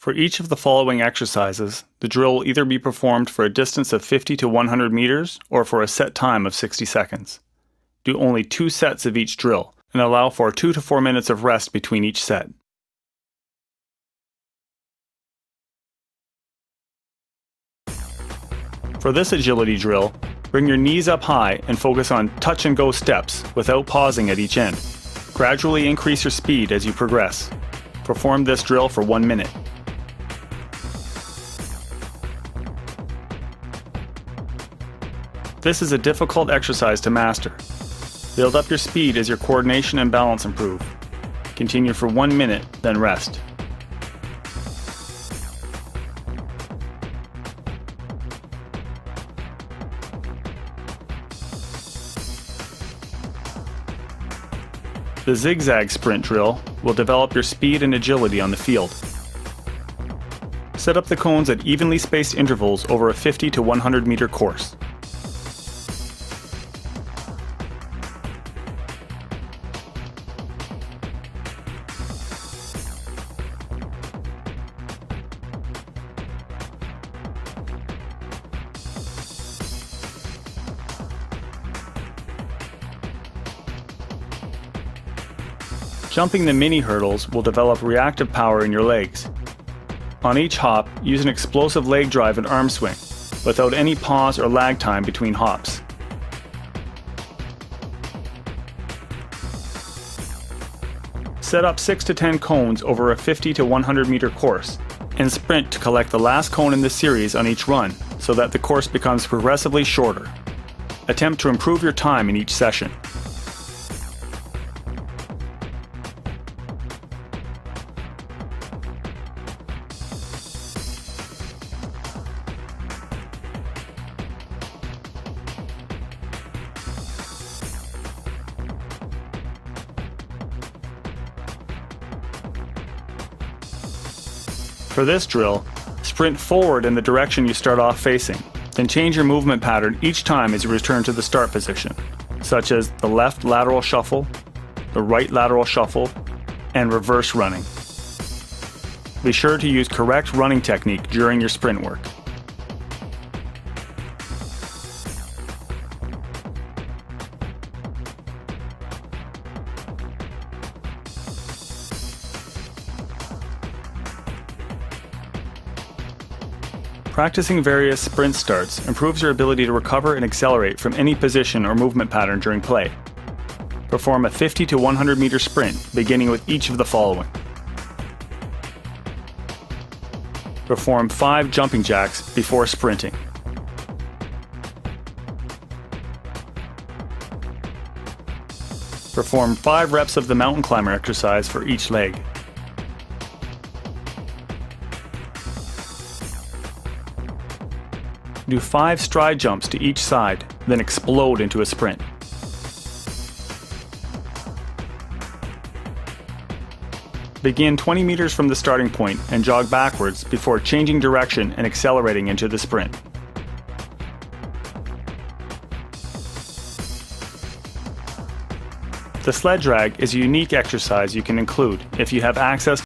For each of the following exercises, the drill will either be performed for a distance of 50 to 100 meters or for a set time of 60 seconds. Do only 2 sets of each drill and allow for 2 to 4 minutes of rest between each set. For this agility drill, bring your knees up high and focus on touch-and-go steps without pausing at each end. Gradually increase your speed as you progress. Perform this drill for 1 minute. This is a difficult exercise to master. Build up your speed as your coordination and balance improve. Continue for 1 minute, then rest. The zigzag sprint drill will develop your speed and agility on the field. Set up the cones at evenly spaced intervals over a 50 to 100 meter course. Jumping the mini hurdles will develop reactive power in your legs. On each hop, use an explosive leg drive and arm swing, without any pause or lag time between hops. Set up 6 to 10 cones over a 50 to 100 meter course, and sprint to collect the last cone in the series on each run, so that the course becomes progressively shorter. Attempt to improve your time in each session. For this drill, sprint forward in the direction you start off facing, then change your movement pattern each time as you return to the start position, such as the left lateral shuffle, the right lateral shuffle, and reverse running. Be sure to use correct running technique during your sprint work. Practicing various sprint starts improves your ability to recover and accelerate from any position or movement pattern during play. Perform a 50 to 100 meter sprint beginning with each of the following. Perform 5 jumping jacks before sprinting. Perform 5 reps of the mountain climber exercise for each leg. Do 5 stride jumps to each side, then explode into a sprint. Begin 20 meters from the starting point and jog backwards before changing direction and accelerating into the sprint. The sled drag is a unique exercise you can include if you have access